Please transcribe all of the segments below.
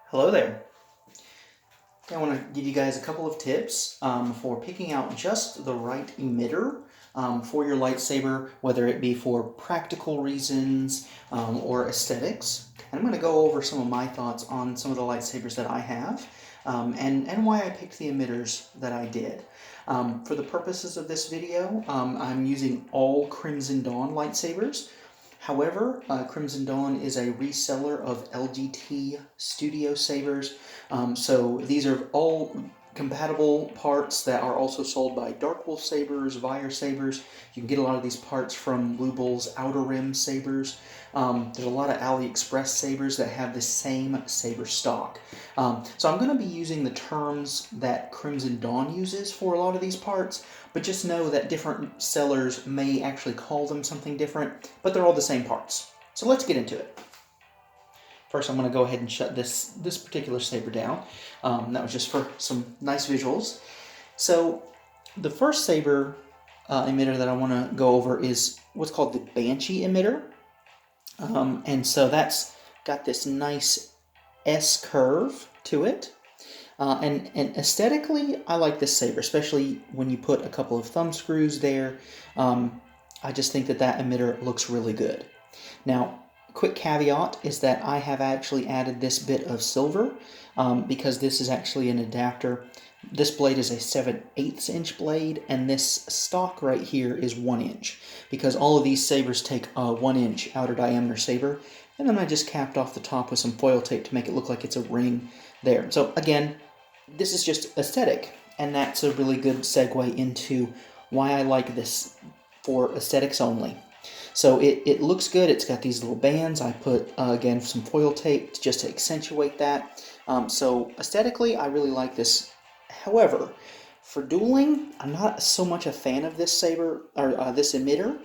Hello there. I want to give you guys a couple of tips for picking out just the right emitter for your lightsaber, whether it be for practical reasons or aesthetics. And I'm going to go over some of my thoughts on some of the lightsabers that I have and why I picked the emitters that I did. For the purposes of this video, I'm using all Crimson Dawn lightsabers. However, Crimson Dawn is a reseller of LGT Studio sabers, so these are all compatible parts that are also sold by Dark Wolf sabers, Vire sabers. You can get a lot of these parts from Blue Bull's Outer Rim sabers. There's a lot of AliExpress sabers that have the same saber stock. So I'm going to be using the terms that Crimson Dawn uses for a lot of these parts, but just know that different sellers may actually call them something different, but they're all the same parts. So let's get into it. First, I'm going to go ahead and shut this particular saber down. That was just for some nice visuals. So the first saber emitter that I want to go over is what's called the Banshee emitter. And so that's got this nice S curve to it. And aesthetically, I like this saber, especially when you put a couple of thumb screws there. I just think that emitter looks really good. Now, quick caveat is that I have actually added this bit of silver because this is actually an adapter. This blade is a 7/8 inch blade, and this stock right here is 1 inch, because all of these sabers take a 1 inch outer diameter saber, and then I just capped off the top with some foil tape to make it look like it's a ring there. So again, this is just aesthetic, and that's a really good segue into why I like this for aesthetics only. So it looks good. It's got these little bands. I put, again, some foil tape just to accentuate that. So aesthetically, I really like this. However, for dueling, I'm not so much a fan of this saber, or this emitter,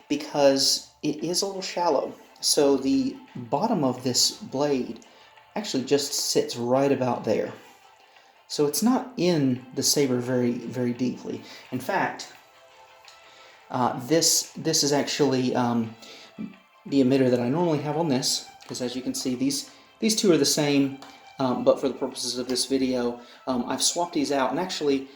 because it is a little shallow. So the bottom of this blade actually just sits right about there. So it's not in the saber very, very deeply. In fact, this is actually the emitter that I normally have on this, because as you can see, these two are the same, but for the purposes of this video, I've swapped these out, and actually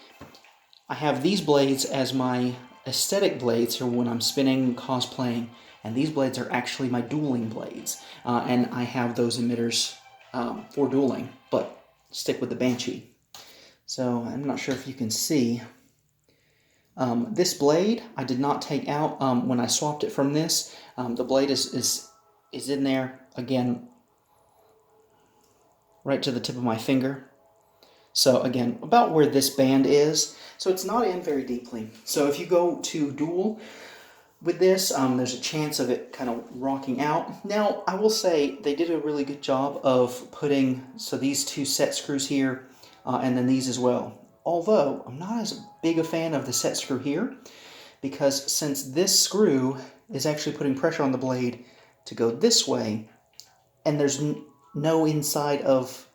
I have these blades as my aesthetic blades for when I'm spinning, cosplaying, and these blades are actually my dueling blades, and I have those emitters for dueling, but stick with the Banshee. So I'm not sure if you can see. This blade I did not take out when I swapped it from this. The blade is in there, again, right to the tip of my finger. So again, about where this band is. So it's not in very deeply. So if you go to duel with this, there's a chance of it kind of rocking out. Now, I will say they did a really good job of putting, so these two set screws here, and then these as well. Although, I'm not as big a fan of the set screw here, because since this screw is actually putting pressure on the blade to go this way, and there's no inside of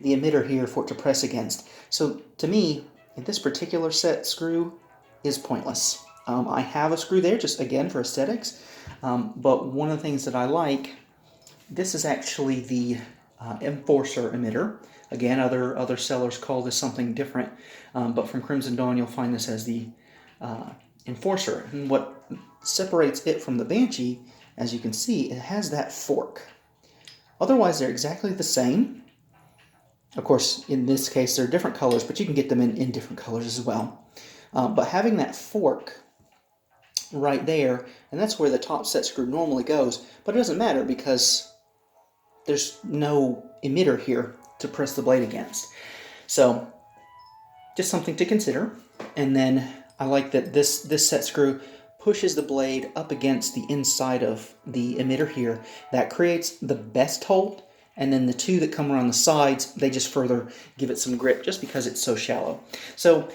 the emitter here for it to press against. So, to me, this particular set screw is pointless. I have a screw there, just again for aesthetics, but one of the things that I like, this is actually the Enforcer emitter. Again, other sellers call this something different, but from Crimson Dawn you'll find this as the Enforcer. And what separates it from the Banshee, as you can see, it has that fork. Otherwise, they're exactly the same. Of course, in this case, they're different colors, but you can get them in different colors as well. But having that fork right there, and that's where the top set screw normally goes, but it doesn't matter because there's no emitter here to press the blade against. So, just something to consider. And then I like that this set screw pushes the blade up against the inside of the emitter here. That creates the best hold, and then the two that come around the sides, they just further give it some grip just because it's so shallow. So,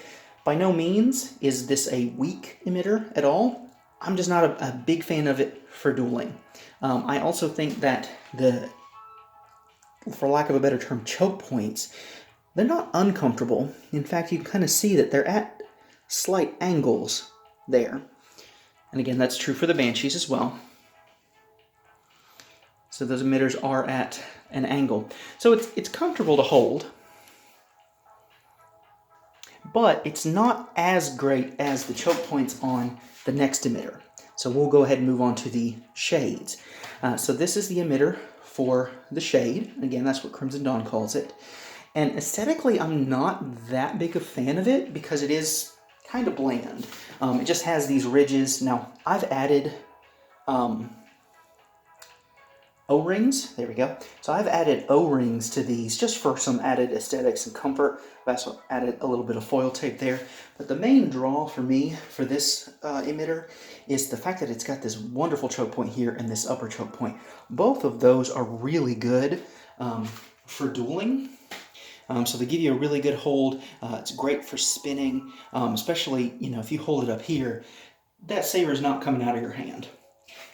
by no means is this a weak emitter at all. I'm just not a big fan of it for dueling. I also think that for lack of a better term, choke points, they're not uncomfortable. In fact, you can kind of see that they're at slight angles there. And again, that's true for the Banshees as well. So those emitters are at an angle. So it's comfortable to hold, but it's not as great as the choke points on the next emitter. So we'll go ahead and move on to the shades. So this is the emitter for the shade. Again, that's what Crimson Dawn calls it. And aesthetically, I'm not that big a fan of it because it is kind of bland. It just has these ridges. Now, I've added O-rings. There we go. So I've added O-rings to these just for some added aesthetics and comfort. I've also added a little bit of foil tape there. But the main draw for me for this emitter is the fact that it's got this wonderful choke point here and this upper choke point. Both of those are really good for dueling. So they give you a really good hold. It's great for spinning, especially, you know, if you hold it up here, that saber is not coming out of your hand.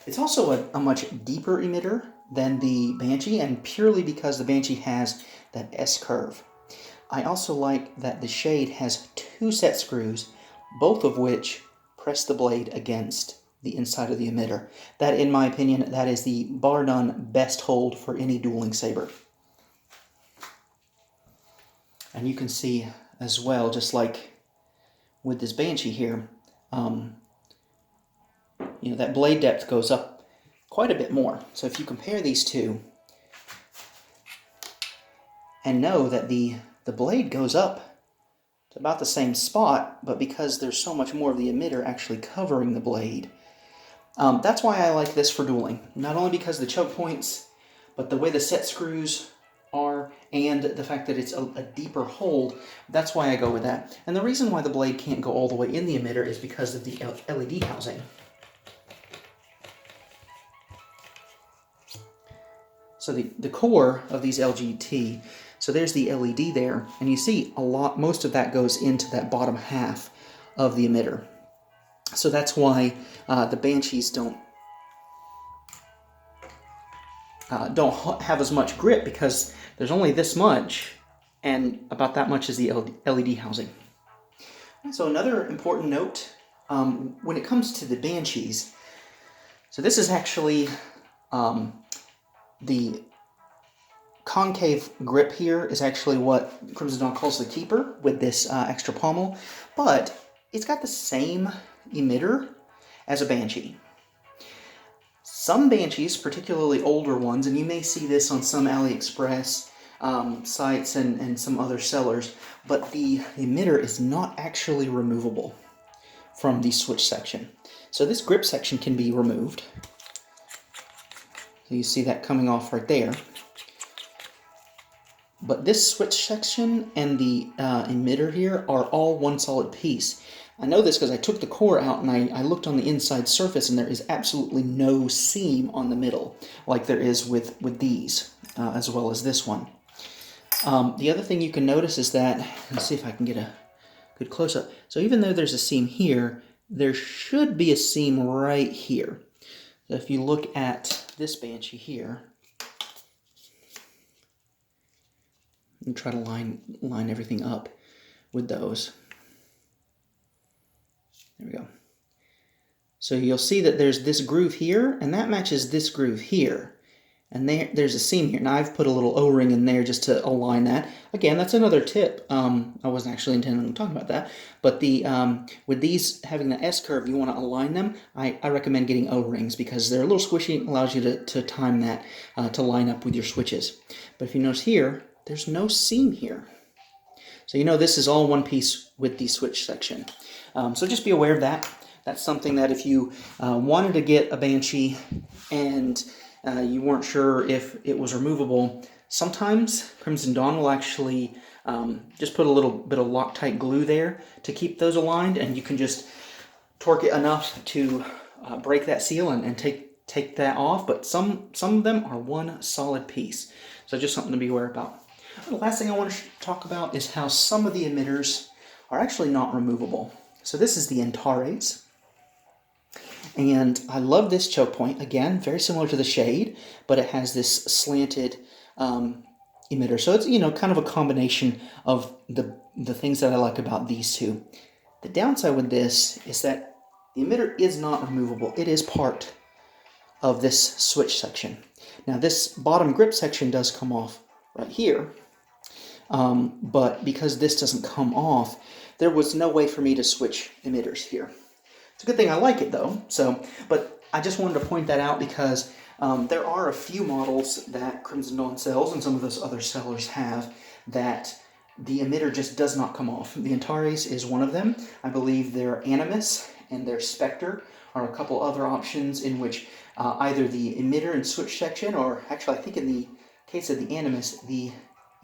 It's also a much deeper emitter than the Banshee, and purely because the Banshee has that S-curve. I also like that the Shade has 2 set screws, both of which press the blade against the inside of the emitter. That, in my opinion, that is the bar none best hold for any dueling saber. And you can see as well, just like with this Banshee here, you know, that blade depth goes up quite a bit more. So if you compare these two and know that the blade goes up to about the same spot, but because there's so much more of the emitter actually covering the blade, that's why I like this for dueling. Not only because of the choke points, but the way the set screws are, and the fact that it's a deeper hold, that's why I go with that. And the reason why the blade can't go all the way in the emitter is because of the LED housing. So the core of these LGT, so there's the LED there, and you see most of that goes into that bottom half of the emitter. So that's why the Banshees don't have as much grip, because there's only this much, and about that much is the LED housing. So another important note, when it comes to the Banshees, so this is actually the concave grip here is actually what Crimson Dawn calls the keeper with this extra pommel, but it's got the same emitter as a Banshee. Some Banshees, particularly older ones, and you may see this on some AliExpress sites and some other sellers, but the emitter is not actually removable from the switch section. So this grip section can be removed. So you see that coming off right there. But this switch section and the emitter here are all one solid piece. I know this because I took the core out and I looked on the inside surface, and there is absolutely no seam on the middle like there is with these, as well as this one. The other thing you can notice is that, let's see if I can get a good close-up. So even though there's a seam here, there should be a seam right here. So if you look at this Banshee here, and try to line everything up with those. There we go. So you'll see that there's this groove here, and that matches this groove here. And there's a seam here. Now I've put a little O-ring in there just to align that. Again, that's another tip. I wasn't actually intending to talk about that. But with these having the S-curve, you want to align them, I recommend getting O-rings because they're a little squishy and allows you to time that to line up with your switches. But if you notice here, there's no seam here. So you know this is all one piece with the switch section. So just be aware of that. That's something that if you wanted to get a Banshee and you weren't sure if it was removable, sometimes Crimson Dawn will actually just put a little bit of Loctite glue there to keep those aligned, and you can just torque it enough to break that seal and take that off. But some of them are one solid piece. So just something to be aware about. The last thing I want to talk about is how some of the emitters are actually not removable. So this is the Antares. And I love this choke point. Again, very similar to the Shade, but it has this slanted emitter. So it's, you know, kind of a combination of the things that I like about these two. The downside with this is that the emitter is not removable. It is part of this switch section. Now this bottom grip section does come off right here, but because this doesn't come off, there was no way for me to switch emitters here. It's a good thing I like it though. But I just wanted to point that out because there are a few models that Crimson Dawn sells and some of those other sellers have that the emitter just does not come off. The Antares is one of them. I believe their Animus and their Spectre are a couple other options in which either the emitter and switch section, or actually I think in the case of the Animus, the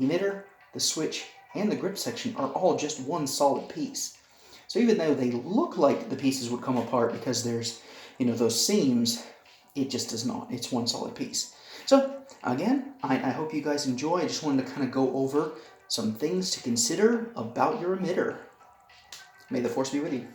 emitter, the switch, and the grip section are all just one solid piece. So even though they look like the pieces would come apart because there's, those seams, it just does not. It's one solid piece. So again, I hope you guys enjoy. I just wanted to kind of go over some things to consider about your emitter. May the Force be with you.